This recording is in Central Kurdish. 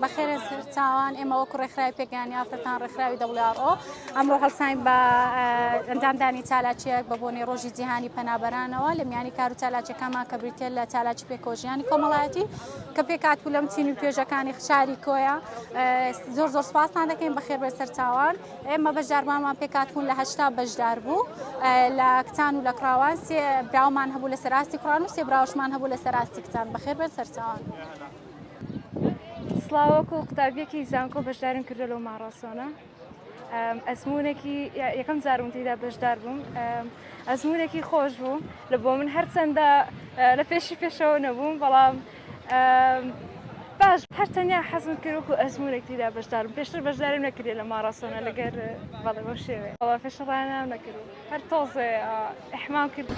بەخێر چاوان ئێمە وەکو ڕێکخراوی پێگەیانی یافتەتان ڕێکخراوی WRO ئەمڕۆ هەڵساین بە ئەنجامدانی چالاکیەک بە بۆنەی ڕۆژی جیهانی پەنابەرانەوە لە میانی کار و چالاکیەکانمان کە بریتێ لە چالاکی پێکۆژیانی کۆمەڵایەتی کە پێکهاتبوو لەم چین و توێژەکانی شاری کۆیە زۆر سوپاسان دەکەین بەخێر بێ سەر چاوان ئێمە بەشداربانمان پێکهاتبوون لە 80 بەشدار بوو لە کچان و لە کراوان سێ براومان هەبوو لە سەراستی کوڕان و سێ براوشمان هەبوو لە سەراستی کچان بەخێر بێ سەر چاوان. سڵاوەکو قوتابیەکی زانکۆ بەشدارم کردە لەو ماڕاستۆنە ئەزمونێکی یەکەم جارم تێدا بەشدار بووم ئەزمونێکی خۆش بوو لە بۆ من هەرچەندە لە پێشەوە نەبووم بەڵام باش هەر تەنیا حەزم کردوکو ئەزمونێک تێدا بەشدارم پێشتر بەشداریم نەکردێت لە ماڕاستۆنە لەگەر بەڵێ بەو شێوێ بەڵام پێشەڕایانام نەکردو هەر تۆزێ ئەحمام کرد.